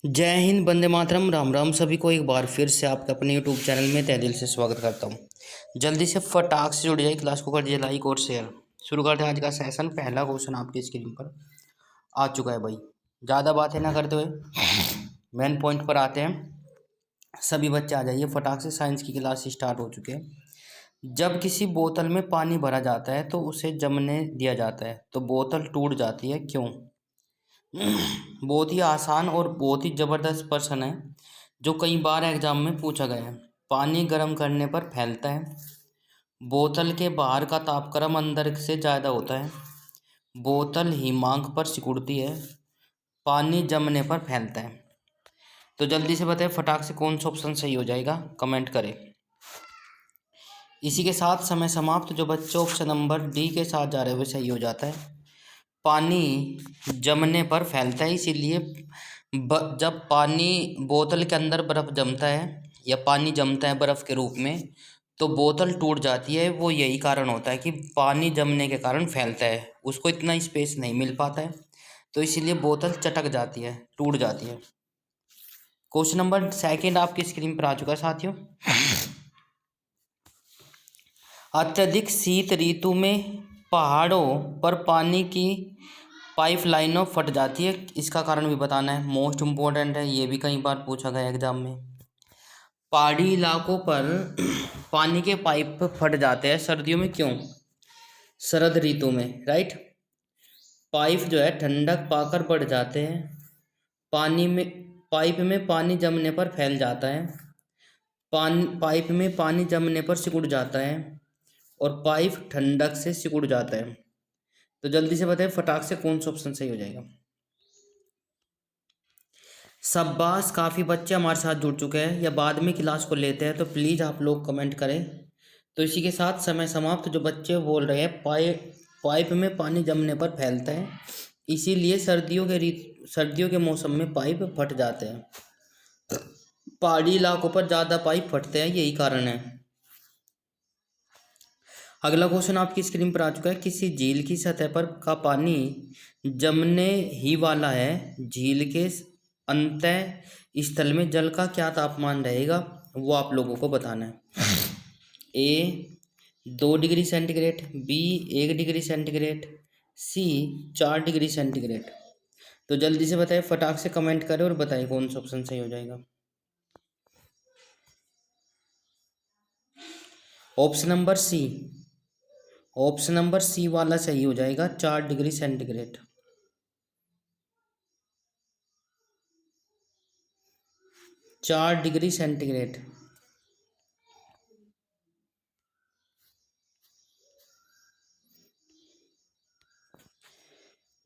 जय हिंद, वंदे मातरम, राम राम। सभी को एक बार फिर से आपके अपने यूट्यूब चैनल में तहे दिल से स्वागत करता हूं। जल्दी से फटाक से जुड़ जाइए, क्लास को कर दीजिए लाइक और शेयर। शुरू करते हैं आज का सेशन। पहला क्वेश्चन आपकी स्क्रीन पर आ चुका है भाई। ज़्यादा बातें ना करते हुए मेन पॉइंट पर आते हैं। सभी बच्चे आ जाइए फटाक से, साइंस की क्लास स्टार्ट हो चुके हैं। जब किसी बोतल में पानी भरा जाता है तो उसे जमने दिया जाता है, तो बोतल टूट जाती है, क्यों? बहुत ही आसान और बहुत ही ज़बरदस्त प्रश्न है जो कई बार एग्जाम में पूछा गया है। पानी गर्म करने पर फैलता है। बोतल के बाहर का तापक्रम अंदर से ज़्यादा होता है। बोतल हिमांक पर सिकुड़ती है। पानी जमने पर फैलता है। तो जल्दी से बताएं फटाक से कौन सा ऑप्शन सही हो जाएगा, कमेंट करें। इसी के साथ समय समाप्त। जो बच्चे ऑप्शन नंबर डी के साथ जा रहे हैं वो सही हो जाता है। पानी जमने पर फैलता है, इसीलिए जब पानी बोतल के अंदर बर्फ़ जमता है या पानी जमता है बर्फ़ के रूप में, तो बोतल टूट जाती है। वो यही कारण होता है कि पानी जमने के कारण फैलता है, उसको इतना स्पेस नहीं मिल पाता है, तो इसीलिए बोतल चटक जाती है, टूट जाती है। क्वेश्चन नंबर सेकंड आपकी स्क्रीन पर आ चुका है साथियों। अत्यधिक शीत ऋतु में पहाड़ों पर पानी की पाइपलाइनों फट जाती है, इसका कारण भी बताना है। मोस्ट इम्पोर्टेंट है, ये भी कई बार पूछा गया एग्जाम में। पहाड़ी इलाकों पर पानी के पाइप फट जाते हैं सर्दियों में, क्यों? शरद ऋतु में, राइट। पाइप जो है ठंडक पाकर बढ़ जाते हैं। पानी में पाइप में पानी जमने पर फैल जाता है। पाइप में पानी जमने पर सिकुड़ जाता है और पाइप ठंडक से सिकुड़ जाता है। तो जल्दी से बताएं फटाक से कौन सा ऑप्शन सही हो जाएगा। शाबाश, काफ़ी बच्चे हमारे साथ जुड़ चुके हैं या बाद में क्लास को लेते हैं, तो प्लीज़ आप लोग कमेंट करें। तो इसी के साथ समय समाप्त। जो बच्चे बोल रहे हैं पाइप में पानी जमने पर फैलता है, इसीलिए सर्दियों के मौसम में पाइप फट जाते हैं। पहाड़ी इलाकों पर ज़्यादा पाइप फटते हैं, यही कारण है। अगला क्वेश्चन आपकी स्क्रीन पर आ चुका है। किसी झील की सतह पर का पानी जमने ही वाला है। झील के अंतः स्थल में जल का क्या तापमान रहेगा, वो आप लोगों को बताना है। A 2 degree centigrade, B 1 degree centigrade, C 4 degree centigrade. तो जल्दी से बताइए फटाक से कमेंट करें और बताइए कौन सा ऑप्शन सही हो जाएगा। Option number C, option number C वाला सही हो जाएगा, 4 डिग्री सेंटीग्रेड। 4 degree centigrade.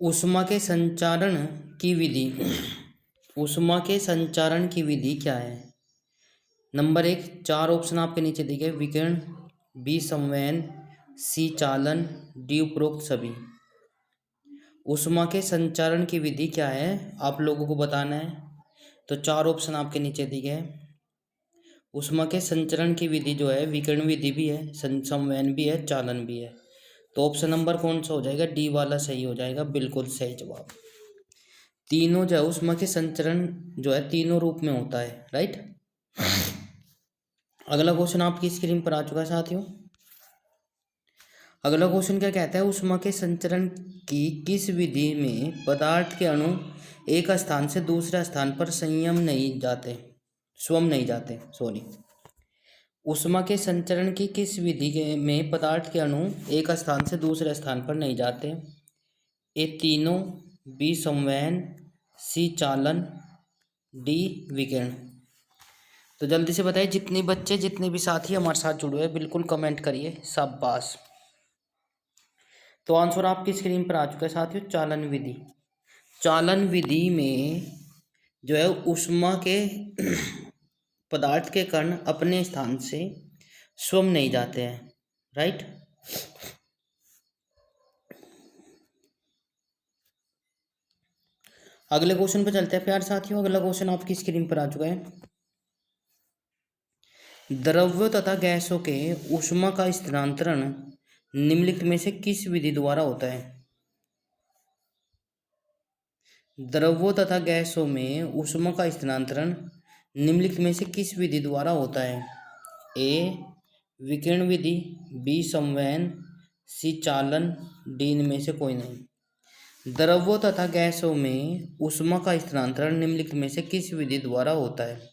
ऊष्मा के संचारण की विधि, ऊष्मा के संचारण की विधि क्या है? नंबर 1, 4 ऑप्शन आपके नीचे दिए गए। विकिरण, बी संवहन, सी चालन, डी उपरोक्त सभी। ऊष्मा के संचारण की विधि क्या है आप लोगों को बताना है। तो 4 ऑप्शन आपके नीचे दिए गए। ऊष्मा के संचरण की विधि जो है विकिरण विधि भी है, संवहन भी है, चालन भी है। तो ऑप्शन नंबर कौन सा हो जाएगा? डी वाला सही हो जाएगा, बिल्कुल सही जवाब। तीनों जो है ऊष्मा के संचरण जो है तीनों रूप में होता है, राइट। अगला क्वेश्चन आपकी स्क्रीन पर आ चुका है साथियों। अगला क्वेश्चन क्या कहता है? ऊष्मा के संचरण की किस विधि में पदार्थ के अणु एक स्थान से दूसरे स्थान पर स्वयं नहीं जाते, सॉरी। ऊष्मा के संचरण की किस विधि में पदार्थ के अणु एक स्थान से दूसरे स्थान पर नहीं जाते? ए तीनों, बी संवहन, सी चालन, डी विकिरण। तो जल्दी से बताइए जितने बच्चे जितने भी साथी हमारे साथ जुड़े हुए बिल्कुल कमेंट करिए, शाबाश। तो आंसर आपकी स्क्रीन पर आ चुका है साथियों, चालन विधि। चालन विधि में जो है ऊष्मा के पदार्थ के कण अपने स्थान से स्वयं नहीं जाते हैं, राइट। अगले क्वेश्चन पर चलते हैं प्यार साथियों। अगला क्वेश्चन आपकी स्क्रीन पर आ चुका है। द्रव्य तथा गैसों के ऊष्मा का स्थानांतरण निम्नलिखित में से किस विधि द्वारा होता है? द्रवों तथा गैसों में ऊष्मा का स्थानांतरण निम्नलिखित में से किस विधि द्वारा होता है? ए विकिरण विधि, बी संवहन, सी चालन, डी इनमें से कोई नहीं। द्रवों तथा गैसों में ऊष्मा का स्थानांतरण निम्नलिखित में से किस विधि द्वारा होता है?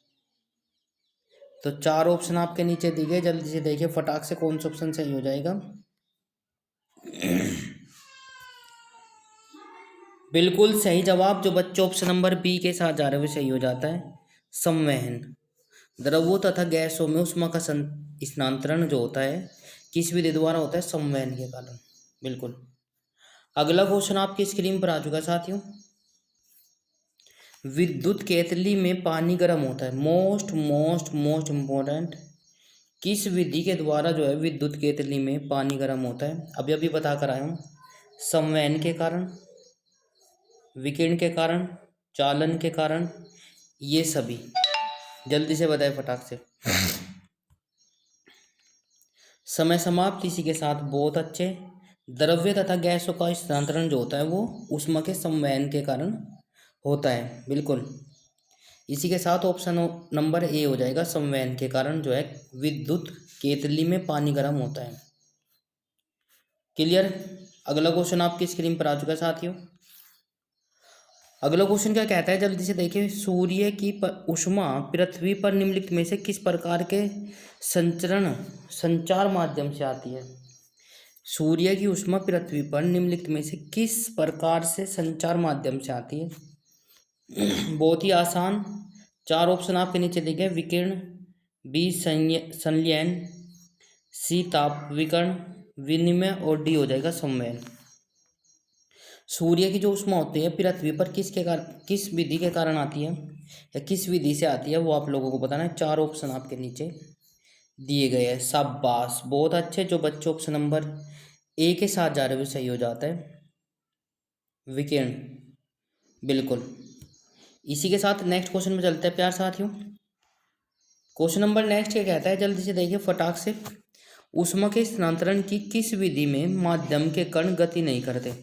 तो चार ऑप्शन आपके नीचे दिए गए, जल्दी से देखिए फटाक से कौन सा ऑप्शन सही हो जाएगा। बिल्कुल सही जवाब जो बच्चे ऑप्शन नंबर बी के साथ जा रहे हुए सही हो जाता है, संवहन। द्रवों तथा गैसों में ऊष्मा का स्थानांतरण जो होता है किस विधि द्वारा होता है? संवहन के कारण। बिल्कुल। अगला क्वेश्चन आपकी स्क्रीन पर आ चुका है साथियों। विद्युत केतली में पानी गर्म होता है, मोस्ट मोस्ट मोस्ट इम्पोर्टेंट, किस विधि के द्वारा जो है विद्युत केतली में पानी गर्म होता है? अभी अभी बता कर आया हूँ, संवहन के कारण, विकिरण के कारण, चालन के कारण, ये सभी। जल्दी से बताए फटाक से। समय समाप्त इसी के साथ, बहुत अच्छे। द्रव्य तथा गैसों का स्थानांतरण जो होता है वो ऊष्मा के संवहन के कारण होता है। बिल्कुल इसी के साथ ऑप्शन नंबर ए हो जाएगा, संवहन के कारण जो है विद्युत केतली में पानी गर्म होता है। क्लियर। अगला क्वेश्चन आपकी स्क्रीन पर आ चुका है साथियों। अगला क्वेश्चन क्या कहता है, जल्दी से देखिए। सूर्य की ऊष्मा पृथ्वी पर निम्नलिखित में से किस प्रकार के संचार माध्यम से आती है? सूर्य की ऊष्मा पृथ्वी पर निम्नलिखित में से किस प्रकार से संचार माध्यम से आती है? बहुत ही आसान, चार ऑप्शन आपके नीचे दिए गए। विकिरण, बी संलयन, सी ताप विकर्ण, विनिमय, और डी हो जाएगा संवहन। सूर्य की जो ऊष्मा होती है पृथ्वी पर किस विधि के कारण आती है या किस विधि से आती है वो आप लोगों को बताना है। चार ऑप्शन आपके नीचे दिए गए हैं। शाबाश, बहुत अच्छे। जो बच्चे ऑप्शन नंबर ए के साथ जा रहे हुए सही हो जाता है, विकिरण। बिल्कुल इसी के साथ नेक्स्ट क्वेश्चन में चलते हैं प्यार साथियों। क्वेश्चन नंबर नेक्स्ट क्या कहता है, जल्दी से देखिए फटाक से। ऊष्मा के स्थानांतरण की किस विधि में माध्यम के कण गति नहीं करते?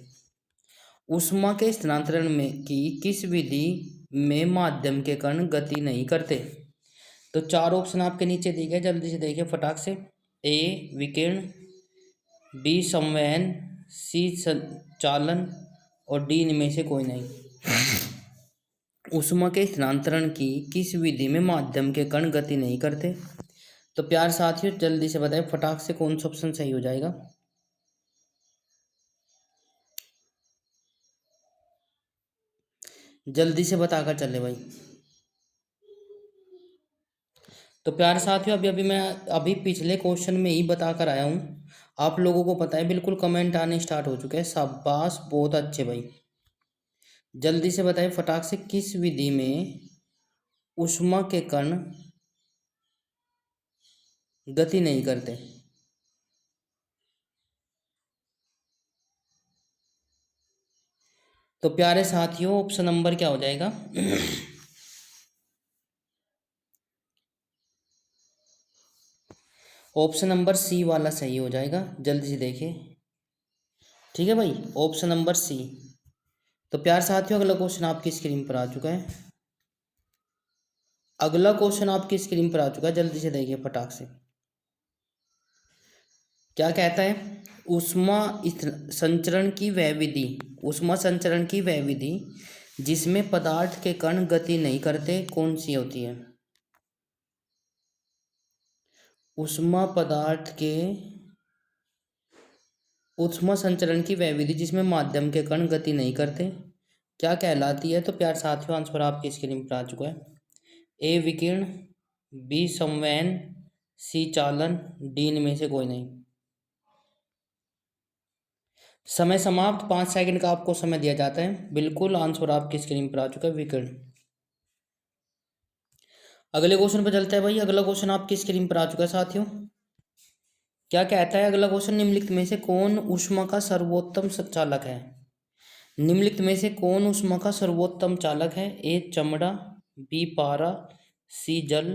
ऊष्मा के स्थानांतरण में की किस विधि में माध्यम के कण गति नहीं करते? तो चार ऑप्शन आपके नीचे दिए गए, जल्दी से देखिए फटाक से। ए विकिरण, बी संवहन, सी चालन, और डी इनमें से कोई नहीं। ऊष्मा के स्थानांतरण की किस विधि में माध्यम के कण गति नहीं करते? तो प्यार साथियों जल्दी से बताएं फटाक से कौन सा ऑप्शन सही हो जाएगा। जल्दी से बताकर चले भाई। तो प्यार साथियों अभी पिछले क्वेश्चन में ही बता कर आया हूँ, आप लोगों को पता है। बिल्कुल कमेंट आने स्टार्ट हो चुके हैं, शाबाश, बहुत अच्छे भाई। जल्दी से बताएं फटाक से, किस विधि में ऊष्मा के कण गति नहीं करते? तो प्यारे साथियों ऑप्शन नंबर क्या हो जाएगा? ऑप्शन नंबर सी वाला सही हो जाएगा। जल्दी से देखिए, ठीक है भाई, ऑप्शन नंबर सी। तो प्यार साथियों अगला क्वेश्चन आपकी स्क्रीन पर आ चुका है। अगला क्वेश्चन आपकी स्क्रीन पर आ चुका है, जल्दी से देखिए फटाक से। क्या कहता है? ऊष्मा संचरण की वह विधि, ऊष्मा संचरण की वह विधि जिसमें पदार्थ के कण गति नहीं करते कौन सी होती है? ऊष्मा संचरण की वह विधि जिसमें माध्यम के कण गति नहीं करते क्या कहलाती है? तो प्यार साथियों आंसर आपकी स्क्रीन पर आ चुका है। ए विकिरण, बी संवहन, सी चालन, डी इनमें से कोई नहीं। समय समाप्त, 5 सेकंड का आपको समय दिया जाता है। बिल्कुल आंसर आपकी स्क्रीन पर आ चुका है, विकिरण। अगले क्वेश्चन पर चलते हैं भाई। अगला क्वेश्चन आपकी स्क्रीन पर आ चुका है साथियों। क्या कहता है अगला क्वेश्चन? निम्नलिखित में से कौन ऊष्मा का सर्वोत्तम चालक है? निम्नलिखित में से कौन ऊष्मा का सर्वोत्तम चालक है? ए चमड़ा, बी पारा, सी जल,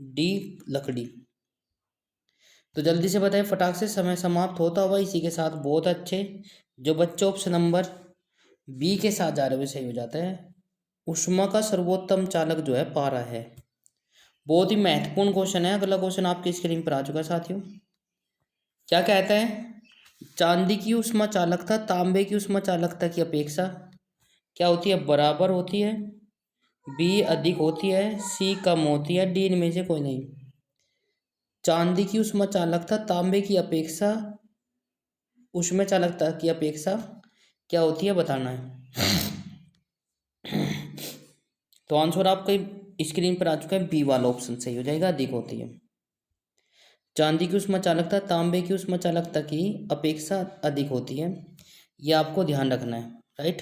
डी लकड़ी। तो जल्दी से बताएं फटाक से, समय समाप्त होता हुआ इसी के साथ। बहुत अच्छे। जो बच्चे ऑप्शन नंबर बी के साथ जा रहे हुए सही हो जाता है। ऊष्मा का सर्वोत्तम चालक जो है पारा है। बहुत ही महत्वपूर्ण क्वेश्चन है। अगला क्वेश्चन आपकी स्क्रीन पर आ चुका है साथियों। क्या कहता है? चांदी की ऊष्मा चालकता तांबे की ऊष्मा चालकता की अपेक्षा क्या होती है? बराबर होती है। बी अधिक होती है। सी कम होती है। डी इनमें से कोई नहीं। चांदी की ऊष्मा चालकता तांबे की अपेक्षा ऊष्मा चालकता की अपेक्षा क्या होती है बताना है। तो आंसर आपका स्क्रीन पर आ चुका है। बी वाला ऑप्शन सही हो जाएगा, अधिक होती है। चांदी की ऊष्मा चालकता तांबे की ऊष्मा चालकता की अपेक्षा अधिक होती है। यह आपको ध्यान रखना है, राइट।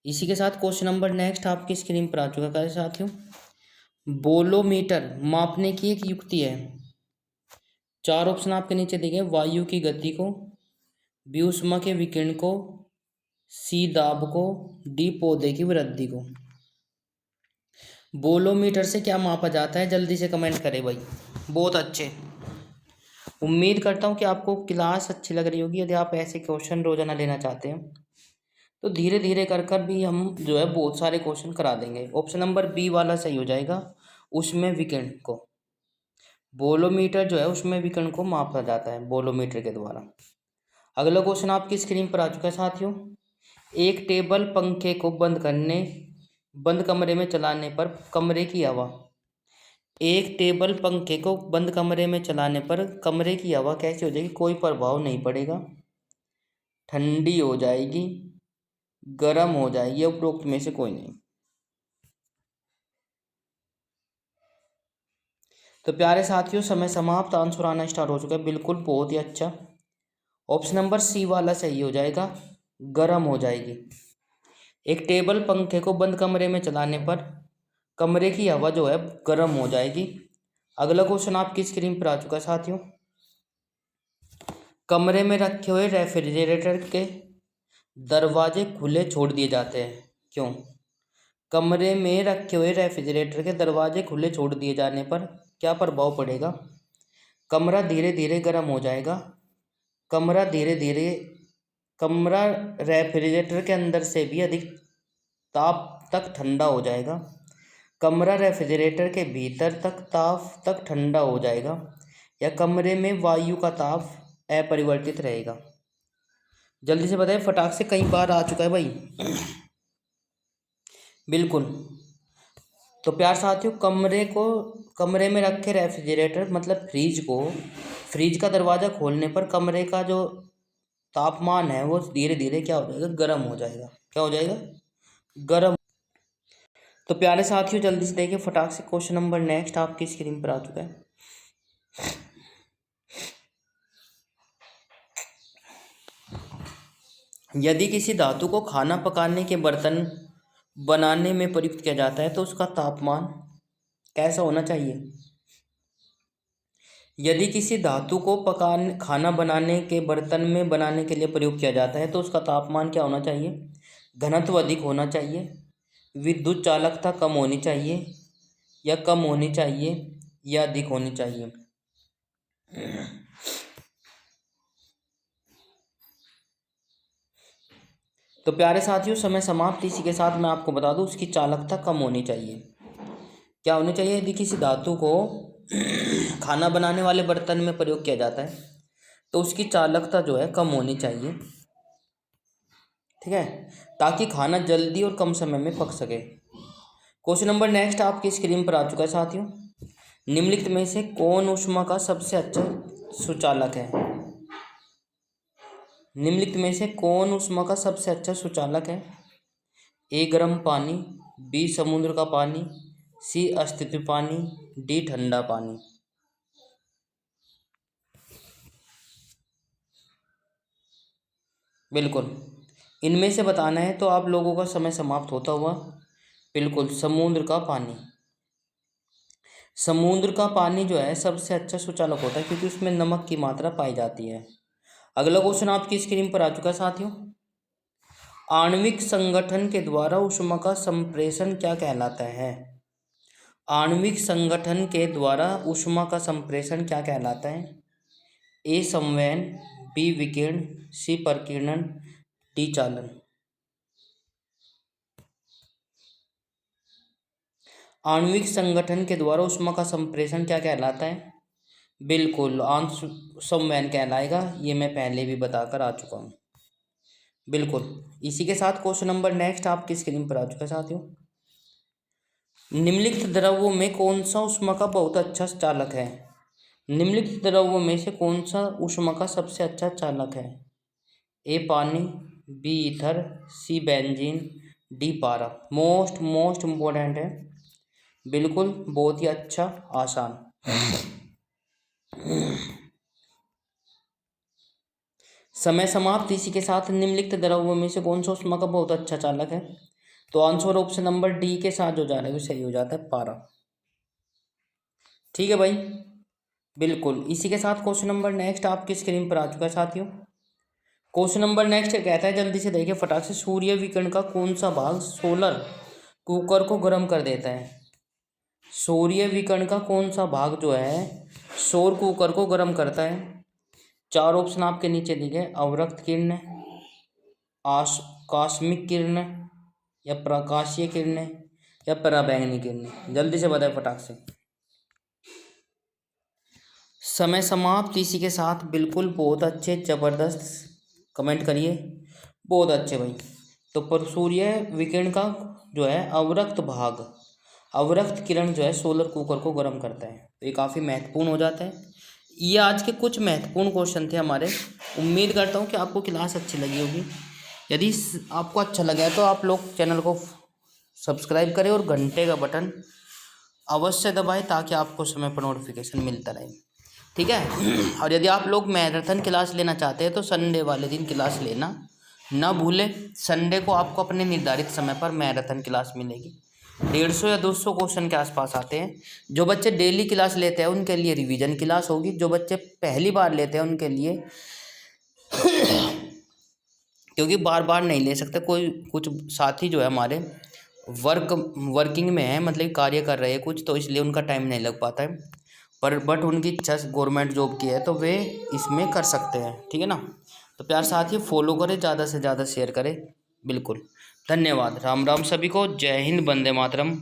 इसी के साथ क्वेश्चन नंबर नेक्स्ट आपकी स्क्रीन पर आ चुका है साथियों। बोलोमीटर मापने की एक युक्ति है। चार ऑप्शन आपके नीचे दिए गए। वायु की गति को, बी ऊष्मा के विकिरण को, सी दाब को, डी पौधे की वृद्धि को। बोलोमीटर से क्या मापा जाता है? जल्दी से कमेंट करें भाई। बहुत अच्छे। उम्मीद करता हूँ कि आपको क्लास अच्छी लग रही होगी। यदि आप ऐसे क्वेश्चन रोजाना लेना चाहते हैं तो धीरे धीरे कर भी हम जो है बहुत सारे क्वेश्चन करा देंगे। ऑप्शन नंबर बी वाला सही हो जाएगा। उसमें विकिरण को, बोलोमीटर जो है उसमें विकिरण को मापा जाता है बोलोमीटर के द्वारा। अगला क्वेश्चन आपकी स्क्रीन पर आ चुका है साथियों। एक टेबल पंखे को बंद कमरे में चलाने पर कमरे की हवा एक टेबल पंखे को बंद कमरे में चलाने पर कमरे की हवा कैसी हो जाएगी? कोई प्रभाव नहीं पड़ेगा, ठंडी हो जाएगी, गर्म हो जाएगी, उपरोक्त में से कोई नहीं। तो प्यारे साथियों समय समाप्त। आंसर आना स्टार्ट हो चुका है। बिल्कुल, बहुत ही अच्छा। ऑप्शन नंबर सी वाला सही हो जाएगा, गर्म हो जाएगी। एक टेबल पंखे को बंद कमरे में चलाने पर कमरे की हवा जो है गर्म हो जाएगी। अगला क्वेश्चन आपकी स्क्रीन पर आ चुका है साथियों। कमरे में रखे हुए रेफ्रिजरेटर के दरवाजे खुले छोड़ दिए जाते हैं, क्यों? कमरे में रखे हुए रेफ्रिजरेटर के दरवाजे खुले छोड़ दिए जाने पर क्या प्रभाव पड़ेगा? कमरा धीरे धीरे गर्म हो जाएगा। कमरा धीरे धीरे कमरा रेफ्रिजरेटर के अंदर से भी अधिक ताप तक ठंडा हो जाएगा। कमरा रेफ्रिजरेटर के भीतर तक ताप तक ठंडा हो जाएगा, या कमरे में वायु का ताप अपरिवर्तित रहेगा। जल्दी से बताइए, फटाक से कई बार आ चुका है भाई। बिल्कुल। तो प्यार साथियों, कमरे में रखे रेफ्रिजरेटर मतलब फ्रिज का दरवाज़ा खोलने पर कमरे का जो तापमान है वो धीरे धीरे क्या हो जाएगा? गर्म हो जाएगा। क्या हो जाएगा? गर्म। तो प्यारे साथियों जल्दी से देखिए फटाक से, क्वेश्चन नंबर नेक्स्ट आपकी स्क्रीन पर आ चुका है। यदि किसी धातु को खाना पकाने के बर्तन बनाने में प्रयुक्त किया जाता है तो उसका तापमान कैसा होना चाहिए? यदि किसी धातु को खाना बनाने के बर्तन में बनाने के लिए प्रयोग किया जाता है तो उसका तापमान क्या होना चाहिए? घनत्व अधिक होना चाहिए, विद्युत चालकता कम होनी चाहिए, या कम होनी चाहिए, या अधिक होनी चाहिए। तो प्यारे साथियों समय समाप्त। इसी के साथ मैं आपको बता दूं उसकी चालकता कम होनी चाहिए। क्या होनी चाहिए? यदि किसी धातु को खाना बनाने वाले बर्तन में प्रयोग किया जाता है तो उसकी चालकता जो है कम होनी चाहिए, ठीक है, ताकि खाना जल्दी और कम समय में पक सके। क्वेश्चन नंबर नेक्स्ट आपकी स्क्रीन पर आ चुका है साथियों। निम्नलिखित में से कौन ऊष्मा का सबसे अच्छा सुचालक है? निम्नलिखित में से कौन ऊष्मा का सबसे अच्छा सुचालक है? ए गर्म पानी, बी समुद्र का पानी, सी अस्तित्व पानी, डी ठंडा पानी। बिल्कुल, इनमें से बताना है तो आप लोगों का समय समाप्त होता हुआ। बिल्कुल, समुद्र का पानी। समुद्र का पानी जो है सबसे अच्छा सुचालक होता है क्योंकि उसमें नमक की मात्रा पाई जाती है। अगला क्वेश्चन आपकी स्क्रीन पर आ चुका है साथियों। आणविक संगठन के द्वारा ऊष्मा का संप्रेषण क्या कहलाता है? आणविक संगठन के द्वारा ऊष्मा का संप्रेषण क्या कहलाता है? ए संवहन, बी विकिरण, सी प्रकीर्णन, डी चालन। आणविक संगठन के द्वारा ऊष्मा का संप्रेषण क्या कहलाता है? बिल्कुल आंतरिक संवहन कहलाएगा। ये मैं पहले भी बताकर आ चुका हूँ। बिल्कुल। इसी के साथ क्वेश्चन नंबर नेक्स्ट आपकी स्क्रीन पर आ चुका है साथियों। निम्नलिखित द्रव्यों में कौन सा ऊष्मा का बहुत अच्छा चालक है? निम्नलिखित द्रव्यों में से कौन सा ऊष्मा का सबसे अच्छा चालक है? ए पानी, बी ईथर, सी बेंजीन, डी पारा। मोस्ट इम्पोर्टेंट है। बिल्कुल बहुत ही अच्छा, आसान। समय समाप्त। इसी के साथ निम्नलिखित द्रव्यों में से कौन सा ऊष्मा का बहुत अच्छा चालक है? तो आंसर ऑप्शन नंबर डी के साथ जो जा रहा है वो सही हो जाता है, पारा। ठीक है भाई। बिल्कुल। इसी के साथ क्वेश्चन नंबर नेक्स्ट आपकी स्क्रीन पर आ चुका है साथियों। क्वेश्चन नंबर नेक्स्ट कहता है, जल्दी से देखिए फटाक से, सूर्य विकिरण का कौन सा भाग सोलर कुकर को गर्म कर देता है? सूर्य विकिरण का कौन सा भाग जो है सौर कुकर को गर्म करता है? चार ऑप्शन आपके नीचे दिए गए, अवरक्त किरण, आकस्मिक किरण, या प्रकाशीय किरण, या पराबैंगनी किरण। जल्दी से बताए फटाक से। समय समाप्त। इसी के साथ बिल्कुल बहुत अच्छे, जबरदस्त, कमेंट करिए। बहुत अच्छे भाई। तो पर सूर्य विकिरण का जो है अवरक्त भाग, अवरक्त किरण जो है सोलर कुकर को गर्म करता है। तो ये काफ़ी महत्वपूर्ण हो जाता है। ये आज के कुछ महत्वपूर्ण क्वेश्चन थे हमारे। उम्मीद करता हूँ कि आपको क्लास अच्छी लगी होगी। यदि आपको अच्छा लगा है तो आप लोग चैनल को सब्सक्राइब करें और घंटे का बटन अवश्य दबाएं ताकि आपको समय पर नोटिफिकेशन मिलता रहे। ठीक है। और यदि आप लोग मैराथन क्लास लेना चाहते हैं तो संडे वाले दिन क्लास लेना ना भूलें। संडे को आपको अपने निर्धारित समय पर मैराथन क्लास मिलेगी। 150 या 200 क्वेश्चन के आसपास आते हैं। जो बच्चे डेली क्लास लेते हैं उनके लिए रिवीजन क्लास होगी। जो बच्चे पहली बार लेते हैं उनके लिए क्योंकि बार बार नहीं ले सकते, कोई कुछ साथी जो है हमारे वर्किंग में है, मतलब कार्य कर रहे हैं कुछ, तो इसलिए उनका टाइम नहीं लग पाता है। पर बट उनकी इच्छा गवर्नमेंट जॉब की है तो वे इसमें कर सकते हैं। ठीक है ना। तो प्यार साथी फॉलो करें, ज़्यादा से ज़्यादा शेयर करें। बिल्कुल। धन्यवाद। राम राम सभी को। जय हिंद, वंदे मातरम।